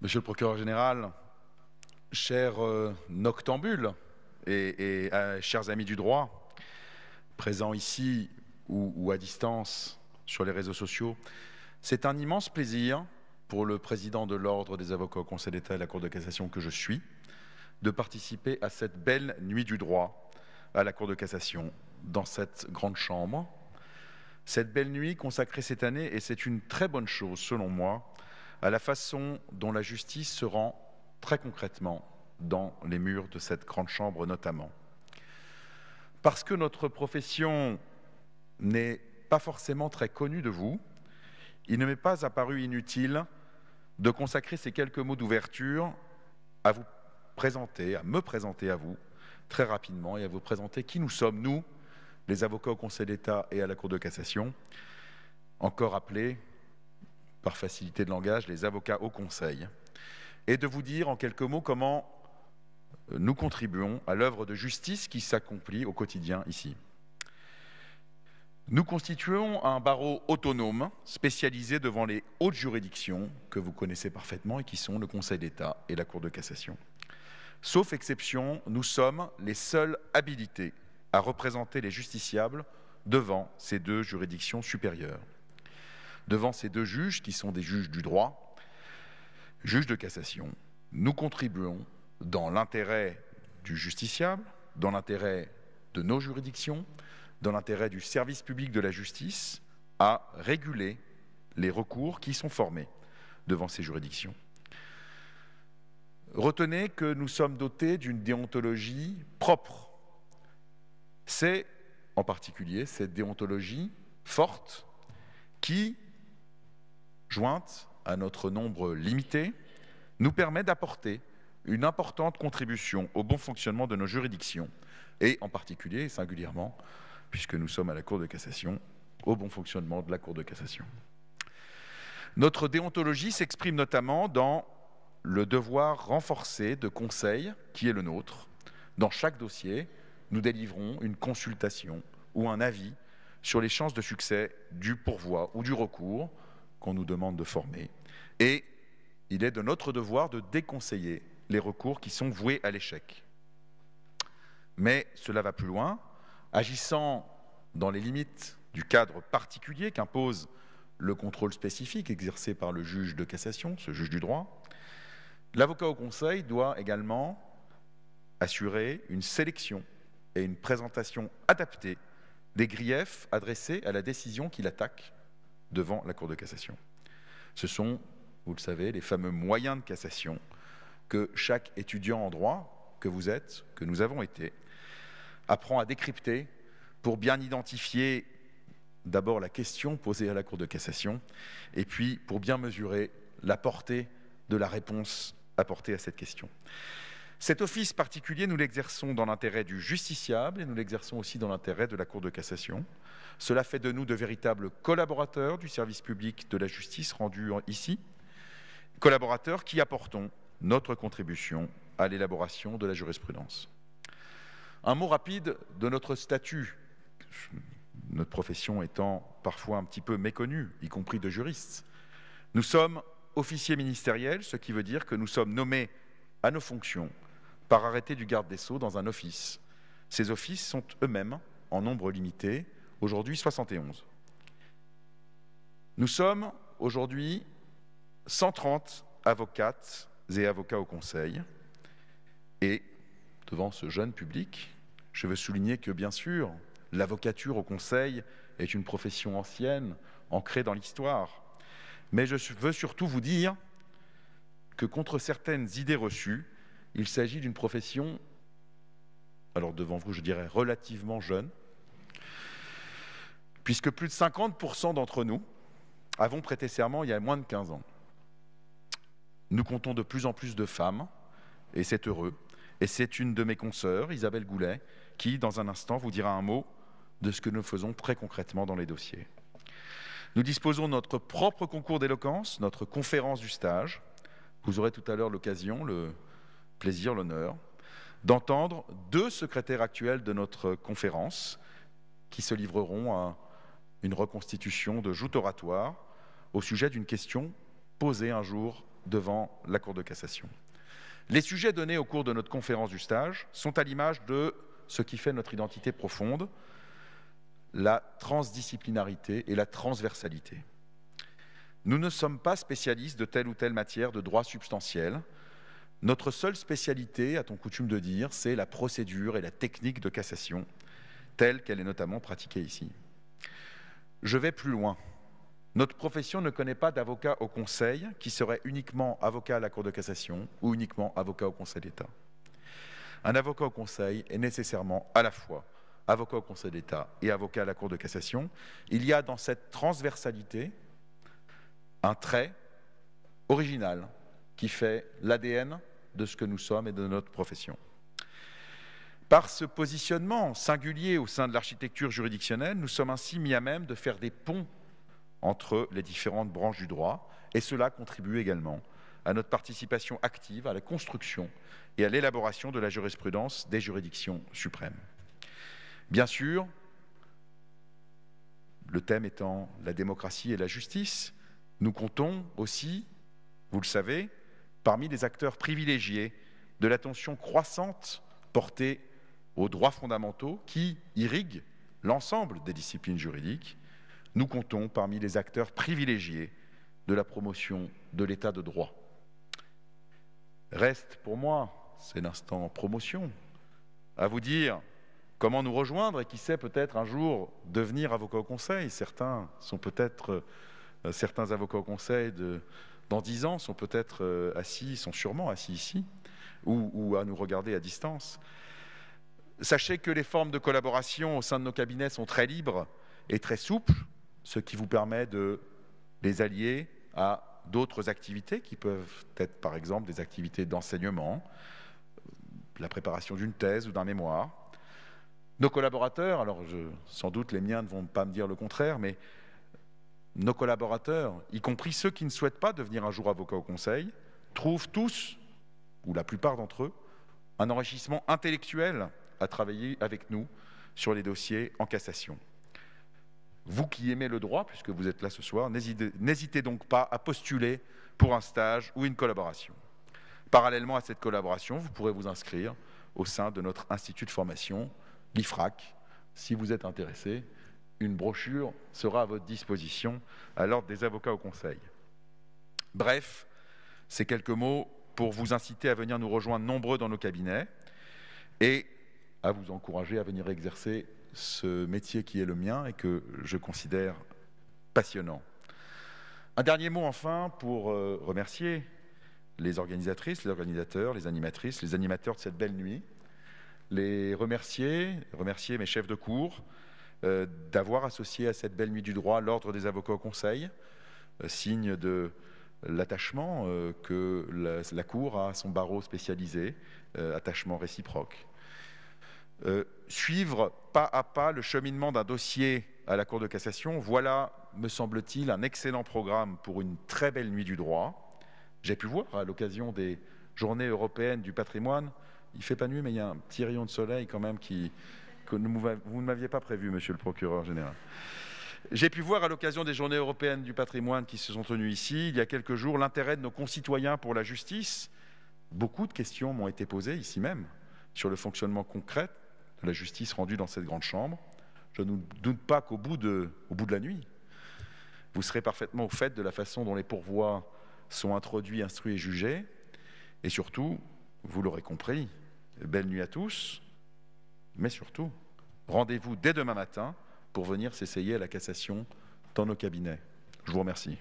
Monsieur le procureur général, chers noctambules et chers amis du droit, présents ici ou à distance sur les réseaux sociaux, c'est un immense plaisir pour le président de l'Ordre des avocats au Conseil d'État et à la Cour de cassation que je suis, de participer à cette belle nuit du droit à la Cour de cassation, dans cette grande chambre. Cette belle nuit consacrée cette année, et c'est une très bonne chose selon moi, à la façon dont la justice se rend très concrètement dans les murs de cette grande chambre notamment. Parce que notre profession n'est pas forcément très connue de vous, il ne m'est pas apparu inutile de consacrer ces quelques mots d'ouverture à vous présenter, à me présenter à vous très rapidement et à vous présenter qui nous sommes, nous, les avocats au Conseil d'État et à la Cour de cassation, encore appelés, par facilité de langage, les avocats au Conseil, et de vous dire en quelques mots comment nous contribuons à l'œuvre de justice qui s'accomplit au quotidien ici. Nous constituons un barreau autonome, spécialisé devant les hautes juridictions que vous connaissez parfaitement et qui sont le Conseil d'État et la Cour de cassation. Sauf exception, nous sommes les seuls habilités à représenter les justiciables devant ces deux juridictions supérieures. Devant ces deux juges, qui sont des juges du droit, juges de cassation, nous contribuons dans l'intérêt du justiciable, dans l'intérêt de nos juridictions, dans l'intérêt du service public de la justice, à réguler les recours qui sont formés devant ces juridictions. Retenez que nous sommes dotés d'une déontologie propre. C'est en particulier cette déontologie forte qui, jointe à notre nombre limité, nous permet d'apporter une importante contribution au bon fonctionnement de nos juridictions et en particulier et singulièrement, puisque nous sommes à la Cour de cassation, au bon fonctionnement de la Cour de cassation. Notre déontologie s'exprime notamment dans le devoir renforcé de conseil qui est le nôtre. Dans chaque dossier, nous délivrons une consultation ou un avis sur les chances de succès du pourvoi ou du recours qu'on nous demande de former. Et il est de notre devoir de déconseiller les recours qui sont voués à l'échec. Mais cela va plus loin. Agissant dans les limites du cadre particulier qu'impose le contrôle spécifique exercé par le juge de cassation, ce juge du droit, l'avocat au Conseil doit également assurer une sélection et une présentation adaptée des griefs adressés à la décision qu'il attaque devant la Cour de cassation. Ce sont, vous le savez, les fameux moyens de cassation que chaque étudiant en droit, que vous êtes, que nous avons été, apprend à décrypter pour bien identifier d'abord la question posée à la Cour de cassation et puis pour bien mesurer la portée de la réponse apportée à cette question. Cet office particulier, nous l'exerçons dans l'intérêt du justiciable et nous l'exerçons aussi dans l'intérêt de la Cour de cassation. Cela fait de nous de véritables collaborateurs du service public de la justice rendu ici, collaborateurs qui apportons notre contribution à l'élaboration de la jurisprudence. Un mot rapide de notre statut, notre profession étant parfois un petit peu méconnue, y compris de juristes. Nous sommes officiers ministériels, ce qui veut dire que nous sommes nommés à nos fonctions par arrêté du garde des Sceaux dans un office. Ces offices sont eux-mêmes en nombre limité, aujourd'hui 71. Nous sommes aujourd'hui 130 avocates et avocats au Conseil. Et devant ce jeune public, je veux souligner que, bien sûr, l'avocature au Conseil est une profession ancienne, ancrée dans l'histoire. Mais je veux surtout vous dire que contre certaines idées reçues, il s'agit d'une profession, alors devant vous, je dirais relativement jeune, puisque plus de 50% d'entre nous avons prêté serment il y a moins de 15 ans. Nous comptons de plus en plus de femmes, et c'est heureux. Et c'est une de mes consoeurs, Isabelle Goulet, qui, dans un instant, vous dira un mot de ce que nous faisons très concrètement dans les dossiers. Nous disposons de notre propre concours d'éloquence, notre conférence du stage. Vous aurez tout à l'heure l'occasion, le plaisir, l'honneur, d'entendre deux secrétaires actuels de notre conférence qui se livreront à une reconstitution de joute oratoire au sujet d'une question posée un jour devant la Cour de cassation. Les sujets donnés au cours de notre conférence du stage sont à l'image de ce qui fait notre identité profonde, la transdisciplinarité et la transversalité. Nous ne sommes pas spécialistes de telle ou telle matière de droit substantiel. Notre seule spécialité, a-t-on coutume de dire, c'est la procédure et la technique de cassation, telle qu'elle est notamment pratiquée ici. Je vais plus loin. Notre profession ne connaît pas d'avocat au Conseil qui serait uniquement avocat à la Cour de cassation ou uniquement avocat au Conseil d'État. Un avocat au Conseil est nécessairement à la fois avocat au Conseil d'État et avocat à la Cour de cassation. Il y a dans cette transversalité un trait original qui fait l'ADN de ce que nous sommes et de notre profession. Par ce positionnement singulier au sein de l'architecture juridictionnelle, nous sommes ainsi mis à même de faire des ponts entre les différentes branches du droit, et cela contribue également à notre participation active à la construction et à l'élaboration de la jurisprudence des juridictions suprêmes. Bien sûr, le thème étant la démocratie et la justice, nous comptons aussi, vous le savez, parmi les acteurs privilégiés de l'attention croissante portée aux droits fondamentaux qui irriguent l'ensemble des disciplines juridiques. Nous comptons parmi les acteurs privilégiés de la promotion de l'état de droit. Reste pour moi, c'est l'instant promotion, à vous dire comment nous rejoindre et qui sait peut-être un jour devenir avocat au Conseil. Certains avocats au Conseil dans 10 ans sont peut-être assis, sont sûrement assis ici, ou à nous regarder à distance. Sachez que les formes de collaboration au sein de nos cabinets sont très libres et très souples, ce qui vous permet de les allier à d'autres activités qui peuvent être par exemple des activités d'enseignement, la préparation d'une thèse ou d'un mémoire. Nos collaborateurs, alors sans doute les miens ne vont pas me dire le contraire, mais nos collaborateurs, y compris ceux qui ne souhaitent pas devenir un jour avocat au Conseil, trouvent tous, ou la plupart d'entre eux, un enrichissement intellectuel à travailler avec nous sur les dossiers en cassation. Vous qui aimez le droit, puisque vous êtes là ce soir, n'hésitez donc pas à postuler pour un stage ou une collaboration. Parallèlement à cette collaboration, vous pourrez vous inscrire au sein de notre institut de formation, l'IFRAC. Si vous êtes intéressé, une brochure sera à votre disposition à l'ordre des avocats au Conseil. Bref, ces quelques mots pour vous inciter à venir nous rejoindre nombreux dans nos cabinets et à vous encourager à venir exercer ce métier qui est le mien et que je considère passionnant. Un dernier mot enfin pour remercier les organisatrices, les organisateurs, les animatrices, les animateurs de cette belle nuit, les remercier mes chefs de cours d'avoir associé à cette belle nuit du droit l'Ordre des avocats au Conseil, signe de l'attachement que la Cour a à son barreau spécialisé, attachement réciproque. Suivre pas à pas le cheminement d'un dossier à la Cour de cassation, voilà, me semble-t-il, un excellent programme pour une très belle nuit du droit. J'ai pu voir à l'occasion des Journées européennes du patrimoine, il ne fait pas nuit, mais il y a un petit rayon de soleil quand même que vous ne m'aviez pas prévu, monsieur le procureur général. J'ai pu voir à l'occasion des Journées européennes du patrimoine qui se sont tenues ici, il y a quelques jours, l'intérêt de nos concitoyens pour la justice. Beaucoup de questions m'ont été posées ici même sur le fonctionnement concret de la justice rendue dans cette grande chambre. Je ne doute pas qu'au bout de la nuit, vous serez parfaitement au fait de la façon dont les pourvois sont introduits, instruits et jugés. Et surtout, vous l'aurez compris, belle nuit à tous, mais surtout, rendez-vous dès demain matin pour venir s'essayer à la cassation dans nos cabinets. Je vous remercie.